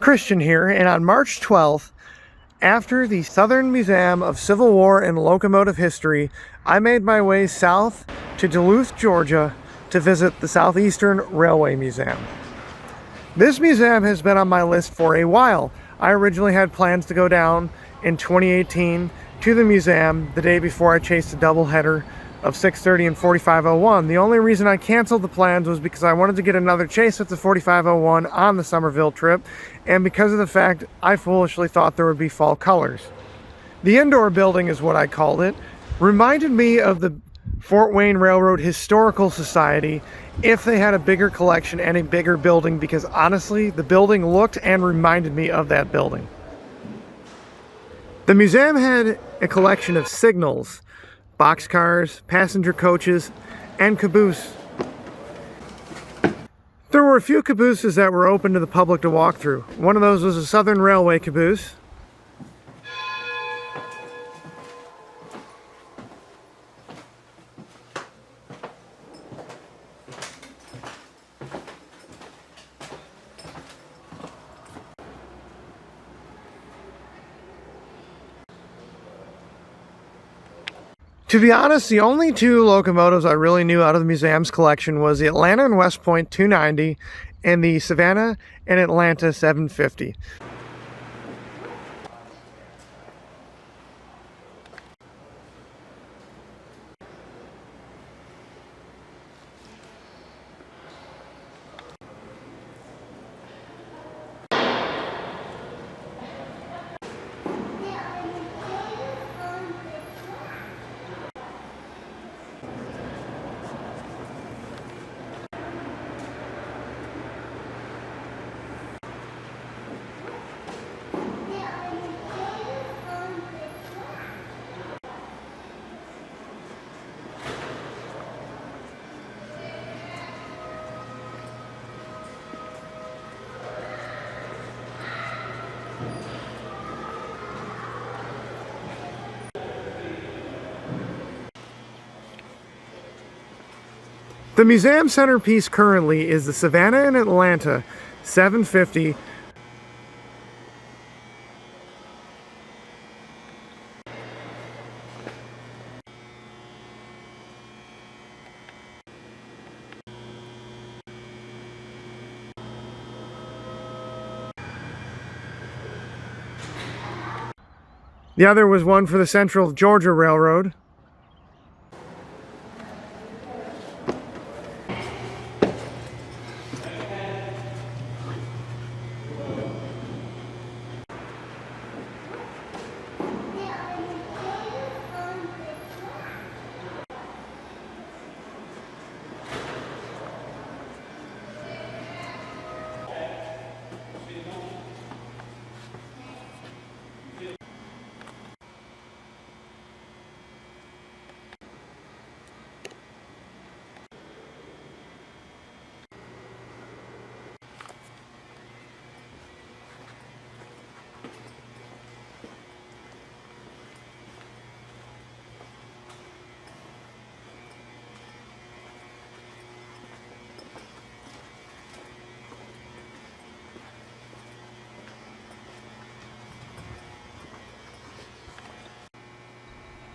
Christian here, and on March 12th, after the Southern Museum of Civil War and Locomotive History, I made my way south to Duluth, Georgia to visit the Southeastern Railway Museum. This museum has been on my list for a while. I originally had plans to go down in 2018 to the museum the day before I chased a doubleheader of 6:30 and 45:01. The only reason I canceled the plans was because I wanted to get another chase at the 45:01 on the Somerville trip, and because of the fact I foolishly thought there would be fall colors. The indoor building is what I called it. Reminded me of the Fort Wayne Railroad Historical Society if they had a bigger collection and a bigger building, because honestly, the building looked and reminded me of that building. The museum had a collection of signals, boxcars, passenger coaches, and caboose. There were a few cabooses that were open to the public to walk through. One of those was a Southern Railway caboose. To be honest, the only two locomotives I really knew out of the museum's collection was the Atlanta and West Point 290 and the Savannah and Atlanta 750. The museum centerpiece currently is the Savannah and Atlanta 750. The other was one for the Central Georgia Railroad.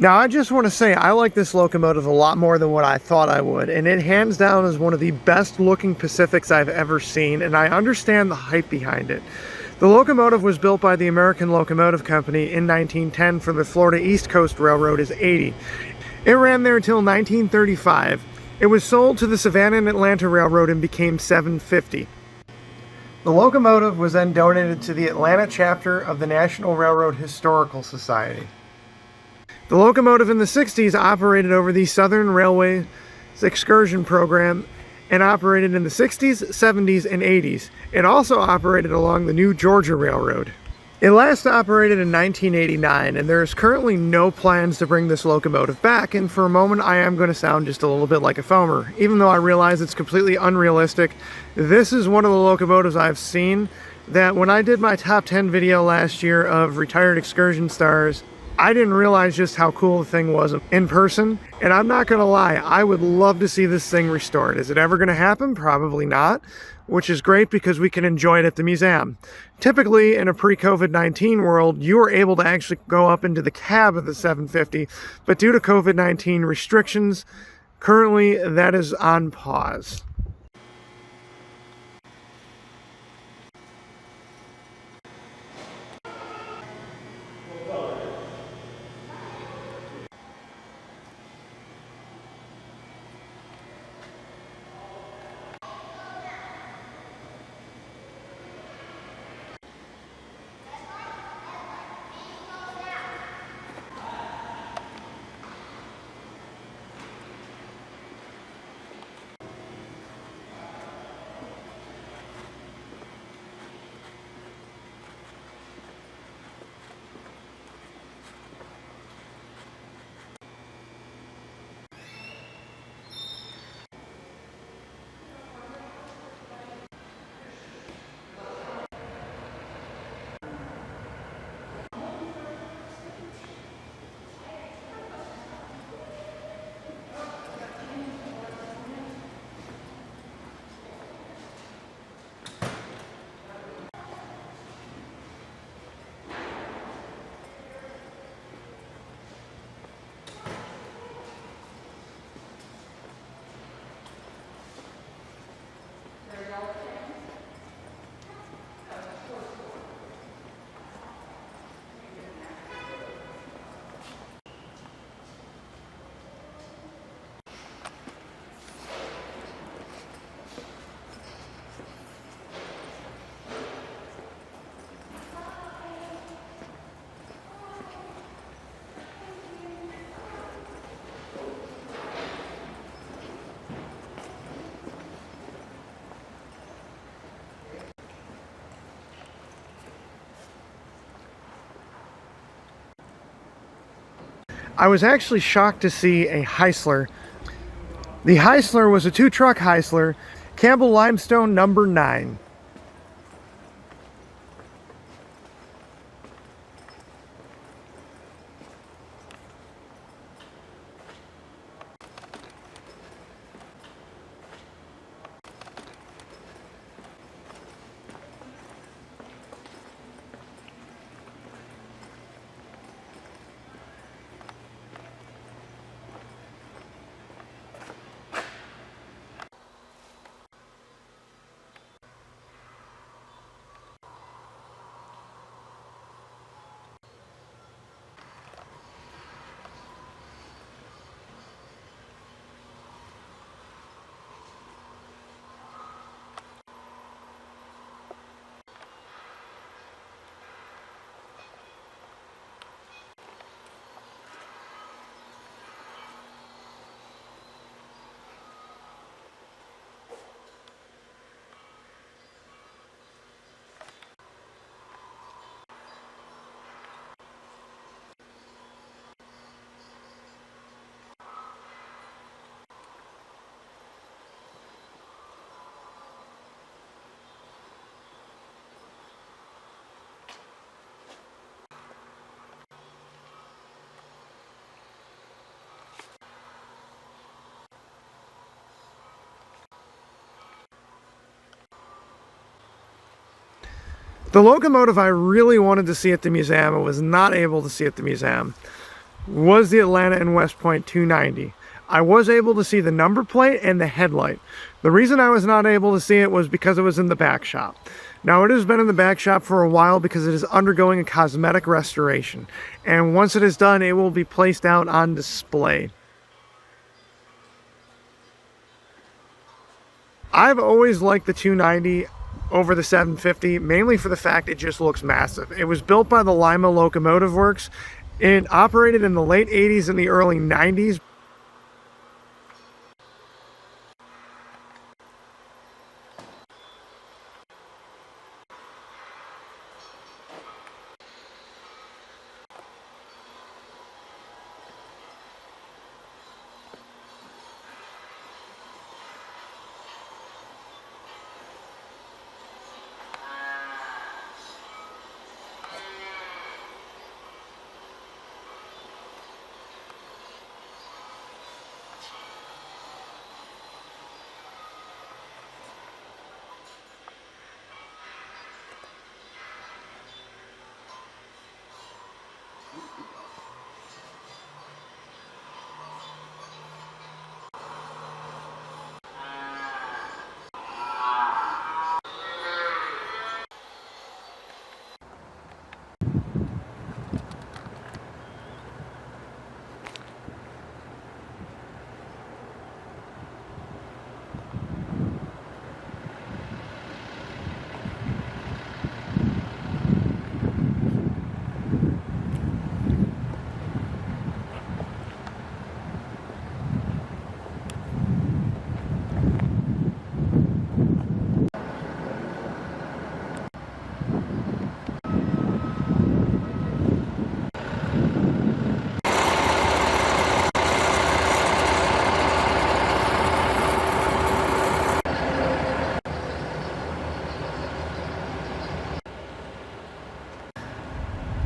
Now, I just want to say I like this locomotive a lot more than what I thought I would, and it hands down is one of the best looking Pacifics I've ever seen, and I understand the hype behind it. The locomotive was built by the American Locomotive Company in 1910 for the Florida East Coast Railroad as 80. It ran there until 1935. It was sold to the Savannah and Atlanta Railroad and became 750. The locomotive was then donated to the Atlanta chapter of the National Railroad Historical Society. The locomotive in the 60s operated over the Southern Railway excursion program and operated in the 60s, 70s, and 80s. It also operated along the New Georgia Railroad. It last operated in 1989, and there is currently no plans to bring this locomotive back, and for a moment I am going to sound just a little bit like a foamer. Even though I realize it's completely unrealistic, this is one of the locomotives I've seen that when I did my top 10 video last year of retired excursion stars, I didn't realize just how cool the thing was in person, and I'm not gonna lie, I would love to see this thing restored. Is it ever gonna happen? Probably not. which is great because we can enjoy it at the museum. Typically, in a pre-COVID-19 world, you were able to actually go up into the cab of the 750, but due to COVID-19 restrictions, currently that is on pause. I was actually shocked to see a Heisler. The Heisler was a 2-truck Heisler, Campbell Limestone number 9. The locomotive I really wanted to see at the museum and was not able to see at the museum was the Atlanta and West Point 290. I was able to see the number plate and the headlight. The reason I was not able to see it was because it was in the back shop. Now, it has been in the back shop for a while because it is undergoing a cosmetic restoration. And once it is done, it will be placed out on display. I've always liked the 290 over the 750, mainly for the fact it just looks massive. It was built by the Lima Locomotive Works. It operated in the late 80s and the early 90s.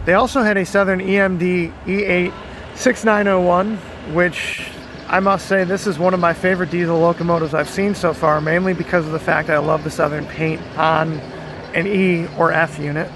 They also had a Southern EMD E8 6901, which I must say this is one of my favorite diesel locomotives I've seen so far, mainly because of the fact I love the Southern paint on an E or F unit.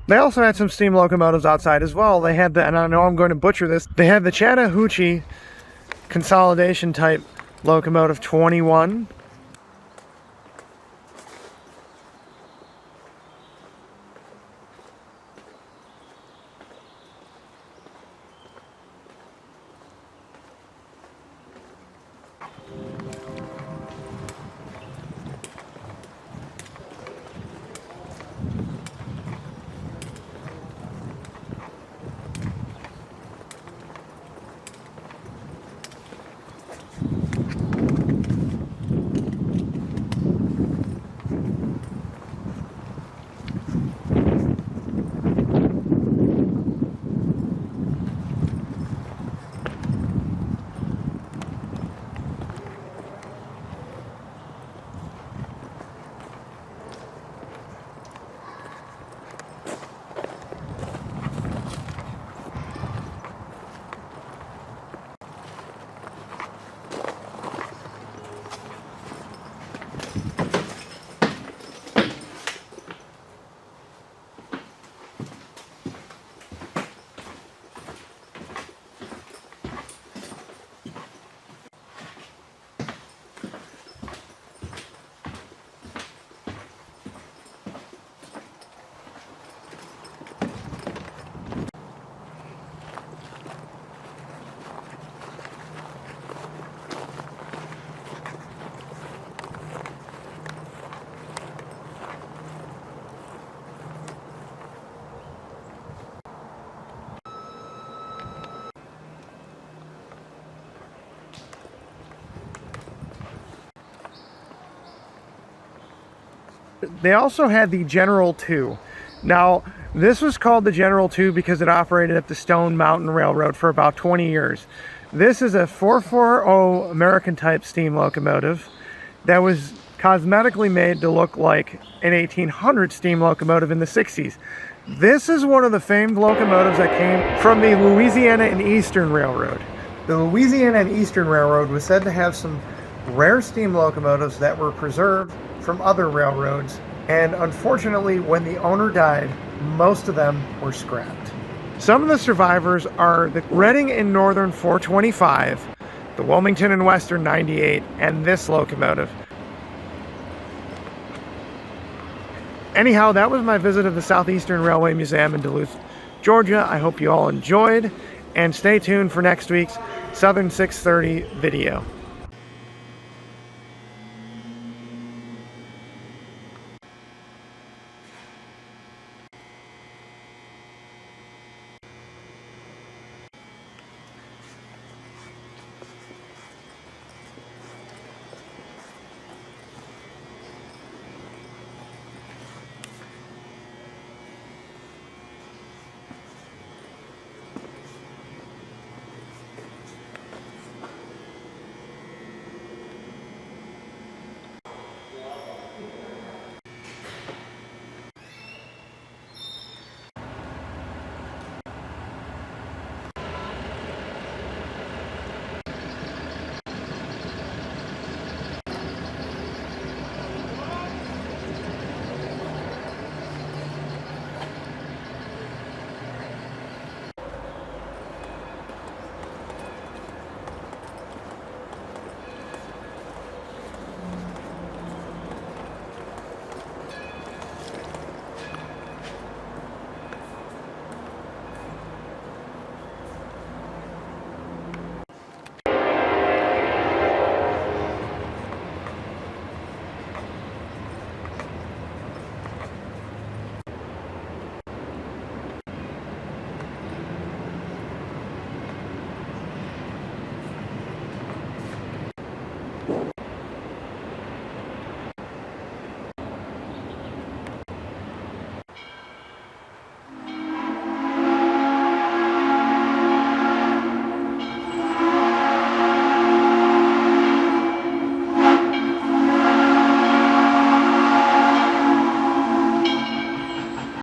They also had some steam locomotives outside as well. They had the, and I know I'm going to butcher this, they had the Chattahoochee consolidation type locomotive 21. They also had the General 2. Now, this was called the General 2 because it operated at the Stone Mountain Railroad for about 20 years. This is a 440 American type steam locomotive that was cosmetically made to look like an 1800 steam locomotive in the 60s. This is one of the famed locomotives that came from the Louisiana and Eastern Railroad. The Louisiana and Eastern Railroad was said to have some rare steam locomotives that were preserved from other railroads, and unfortunately when the owner died, most of them were scrapped. Some of the survivors are the Reading and Northern 425, the Wilmington and Western 98, and this locomotive. Anyhow, that was my visit of the Southeastern Railway Museum in Duluth, Georgia. I hope you all enjoyed, and stay tuned for next week's Southern 630 video.